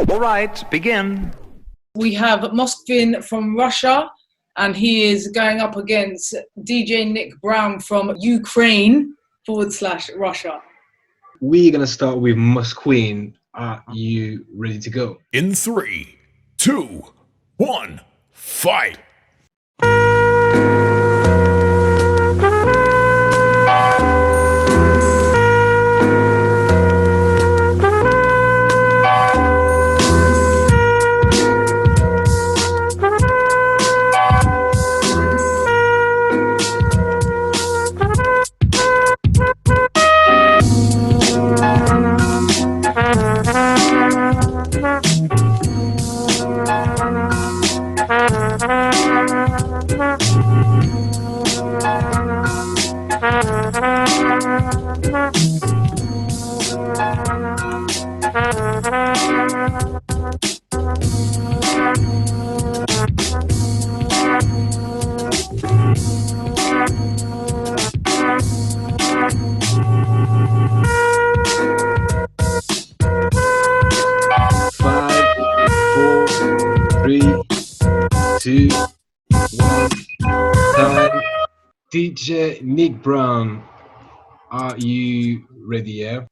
All right, begin. We have MOSKVIN from Russia, and he is going up against DJ Nick Brown from Ukraine / Russia. We're going to start with MOSKVIN. Are you ready to go? In 3, 2, 1, fight! DJ Nick Brown, are you ready? Yeah.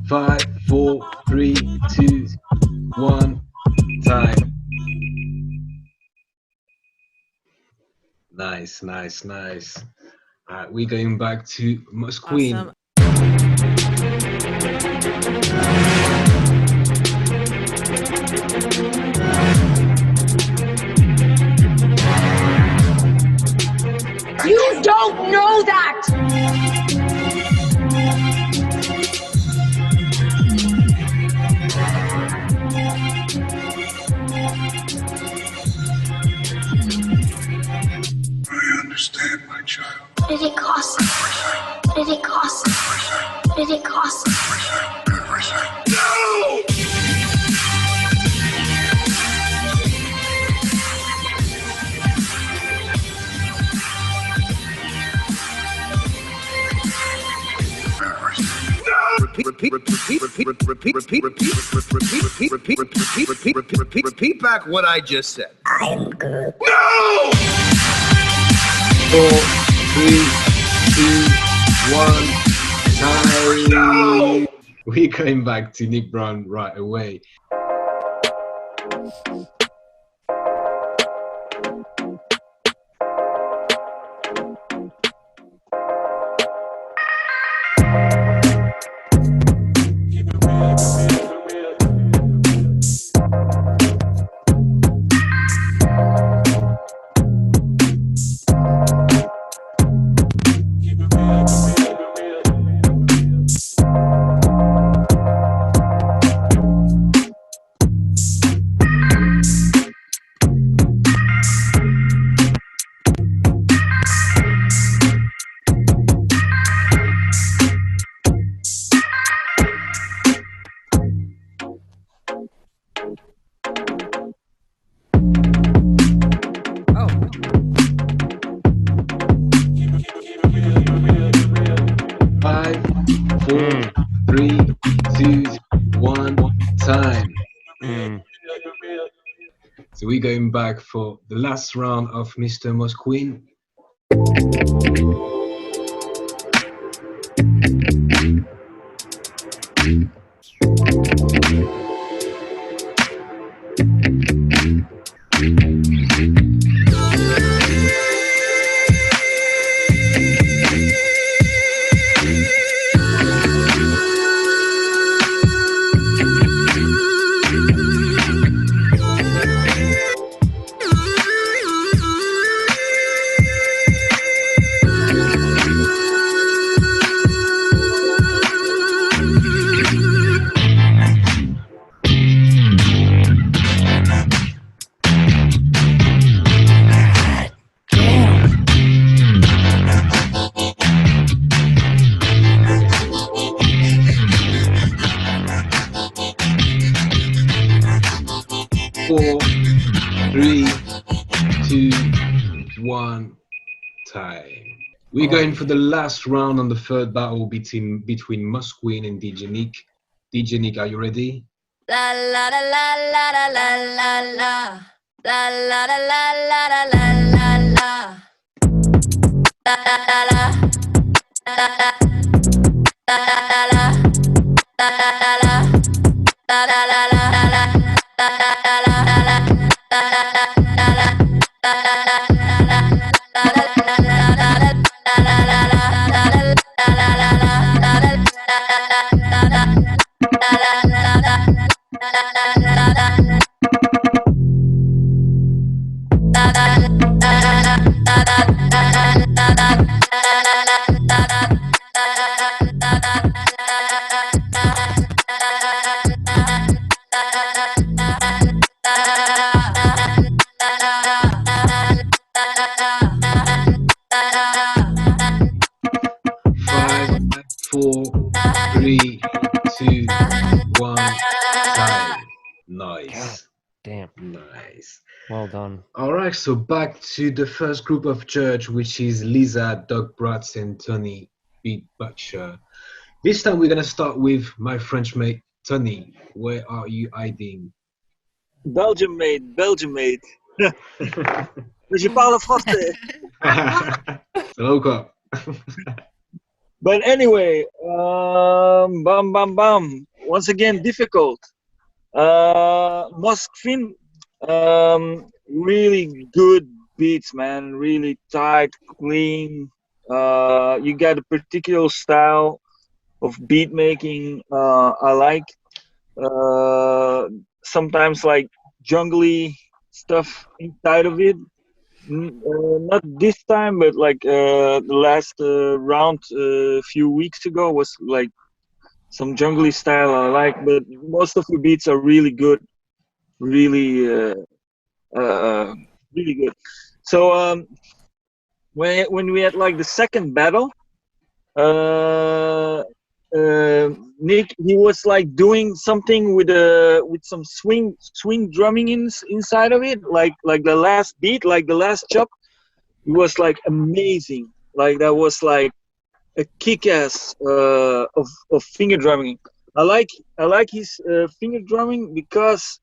Five, four, three, two, one, time. Nice. We're going back to MOSKVIN. Awesome. You don't know that! I understand, my child. What did it cost? What did it cost? What did it cost? No! Repeat back what I just said. I'm good. No! 4, 3, 2, 1, time. No! We're going back to Nick Brown right away. So we're going back for the last round of Mr. MOSKVIN. 3, 2, 1, time. We're going for the last round on the third battle between MOSKVIN and DJ Nick. DJ Nick, are you ready? La la la la la la la la la. La la la la la la la la la. La la la la. La la la la la la. La la la la. La la la la la la. La la la la la la. La la la la la. La la la la la. La la la la la. La la la la la. La la la la la. Five, 4, 3, 2, 1, time. Nice. Damn. Nice. Well done. All right, so back to the first group of judge, which is Lisa, DokBrass, and Tony Beatbutcher. This time we're gonna start with my French mate Tony. Where are you hiding? Belgium mate, Belgium mate. Mais je parle français. Hello, quoi. But anyway, bam bam bam. Once again, difficult. MOSKVIN, really good beats, man. Really tight, clean. You got a particular style of beat making. I like. Sometimes like jungly stuff inside of it. Not this time, but like the last round a few weeks ago was like some jungly style I like. But most of the beats are really good, really really good. So when we had like the second battle, Nick, he was like doing something with some swing drumming inside of it, like the last beat, like the last chop. It was like amazing. Like that was like a kick-ass of finger drumming. I like his finger drumming because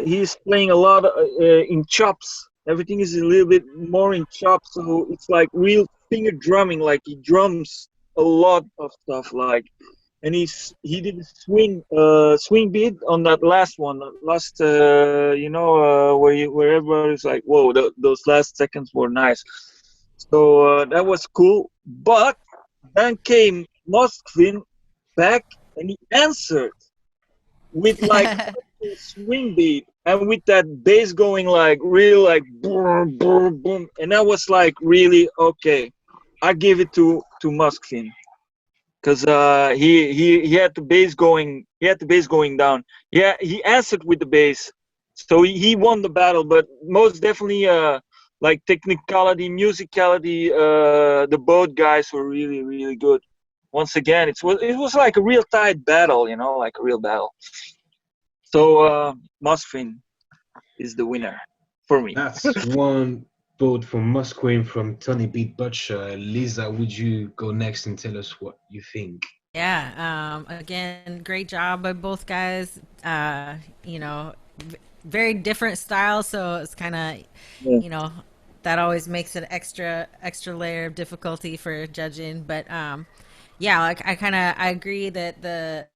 he's playing a lot in chops. Everything is a little bit more in chops, so it's like real finger drumming. Like he drums a lot of stuff, like, and he did a swing beat on that last one, last where everybody's like, whoa, those last seconds were nice. So that was cool. But then came MOSKVIN back and he answered with like a swing beat and with that bass going like real like boom boom boom, and that was like really okay. I give it to MOSKVIN because he had the bass going down. Yeah, he answered with the bass, so he won the battle. But most definitely, like technicality, musicality, the both guys were really really good. Once again, it was like a real tight battle, like a real battle. So MOSKVIN is the winner for me. That's one vote for MOSKVIN from Tony Beatbutcher. Lisa, would you go next and tell us what you think? Yeah, again, great job by both guys. Very different styles, so it's kind of, that always makes an extra layer of difficulty for judging. But yeah, like I agree that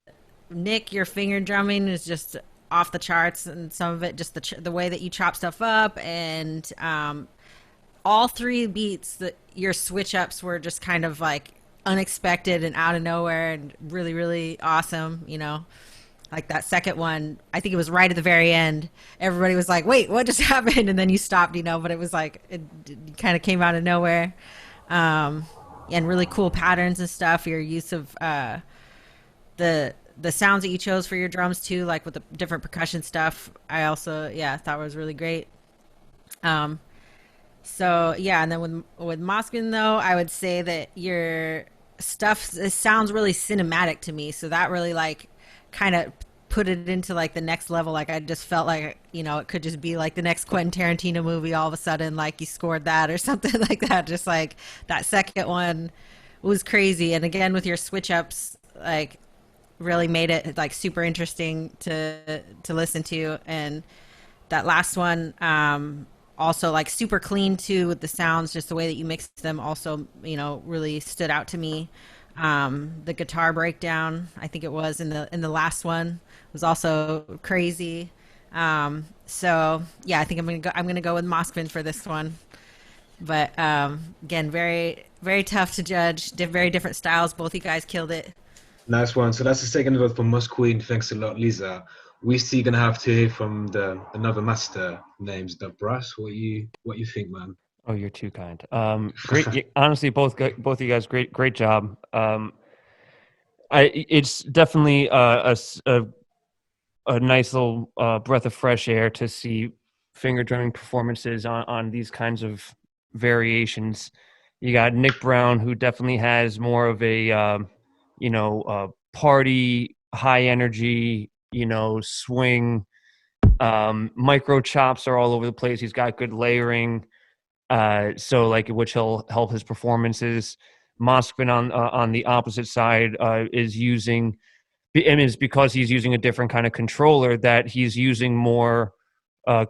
Nick, your finger drumming is just off the charts, and some of it just the way that you chop stuff up, and all three beats, your switch ups were just kind of like unexpected and out of nowhere and really, really awesome. Like that second one, I think it was right at the very end. Everybody was like, wait, what just happened? And then you stopped, but it was like, it kind of came out of nowhere. And really cool patterns and stuff. Your use of the sounds that you chose for your drums too, like with the different percussion stuff, I also, thought was really great. So yeah, and then with MOSKVIN though, I would say that your stuff sounds really cinematic to me. So that really like kind of put it into like the next level. Like I just felt like, you know, it could just be like the next Quentin Tarantino movie. All of a sudden, like you scored that or something like that. Just like that second one was crazy. And again, with your switch ups, like really made it like super interesting to listen to. And that last one, also like super clean too with the sounds, just the way that you mixed them also, you know, really stood out to me. The guitar breakdown, I think it was in the last one, was also crazy. So yeah, I think I'm gonna go with MOSKVIN for this one. But again, very very tough to judge. Very different styles. Both you guys killed it. Nice one. So that's the second vote for MOSKVIN. Thanks a lot, Lisa. We're still gonna have to hear from another master named DokBrass. What you think, man? Oh, you're too kind. Great. Honestly, both of you guys, great job. It's definitely a nice little breath of fresh air to see finger drumming performances on these kinds of variations. You got Nick Brown, who definitely has more of a party, high energy, swing. Micro chops are all over the place. He's got good layering. So like, which will help his performances. MOSKVIN on the opposite side is using, and it's because he's using a different kind of controller that he's using more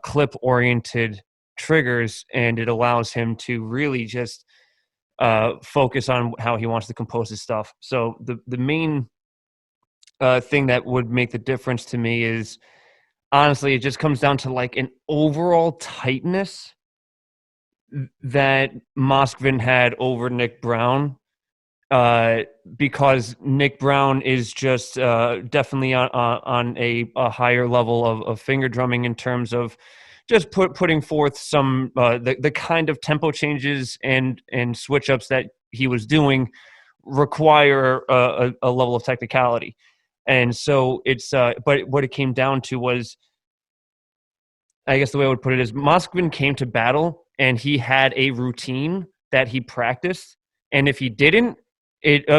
clip oriented triggers, and it allows him to really just focus on how he wants to compose his stuff. So the main thing that would make the difference to me is, honestly, it just comes down to like an overall tightness that MOSKVIN had over Nick Brown, because Nick Brown is just definitely on a higher level of finger drumming in terms of just putting forth some the kind of tempo changes and switch ups that he was doing require a level of technicality. And so it's but what it came down to was, I guess the way I would put it is, MOSKVIN came to battle and he had a routine that he practiced, and if he didn't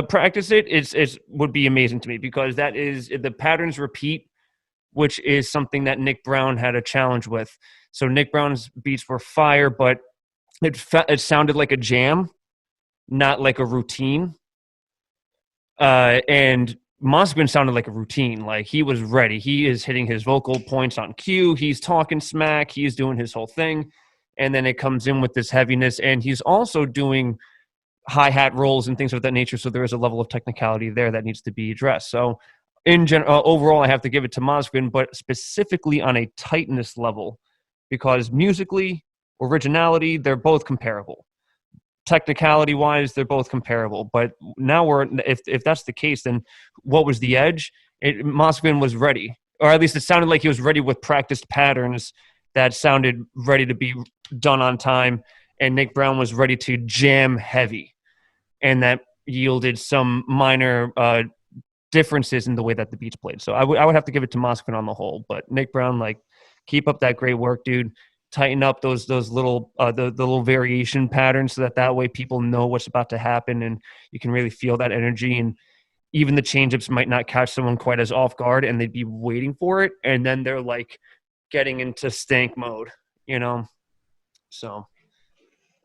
practice it, it would be amazing to me, because that is, the patterns repeat, which is something that Nick Brown had a challenge with. So Nick Brown's beats were fire, but it sounded like a jam, not like a routine. And MOSKVIN sounded like a routine. Like he was ready. He is hitting his vocal points on cue. He's talking smack. He's doing his whole thing. And then it comes in with this heaviness. And he's also doing hi-hat rolls and things of that nature. So there is a level of technicality there that needs to be addressed. So in general, overall, I have to give it to MOSKVIN, but specifically on a tightness level, because musically, originality, they're both comparable. Technicality wise, they're both comparable. But now if that's the case, then what was the edge? MOSKVIN was ready, or at least it sounded like he was ready with practiced patterns that sounded ready to be done on time, and Nick Brown was ready to jam heavy, and that yielded some minor differences in the way that the beats played. So I would have to give it to MOSKVIN on the whole. But Nick Brown, like, keep up that great work, dude. Tighten up those little the little variation patterns, so that way people know what's about to happen, and you can really feel that energy. And even the change-ups might not catch someone quite as off guard, and they'd be waiting for it, and then they're like getting into stank mode, So,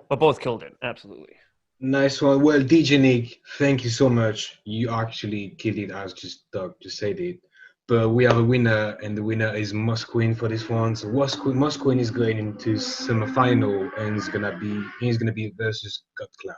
but both killed it, absolutely. Nice one. Well, DJ Nick, thank you so much. You actually killed it, as Doug just said it. But we have a winner, and the winner is MOSKVIN for this one. So MOSKVIN is going into semi-final, and he's gonna be versus Got Clap.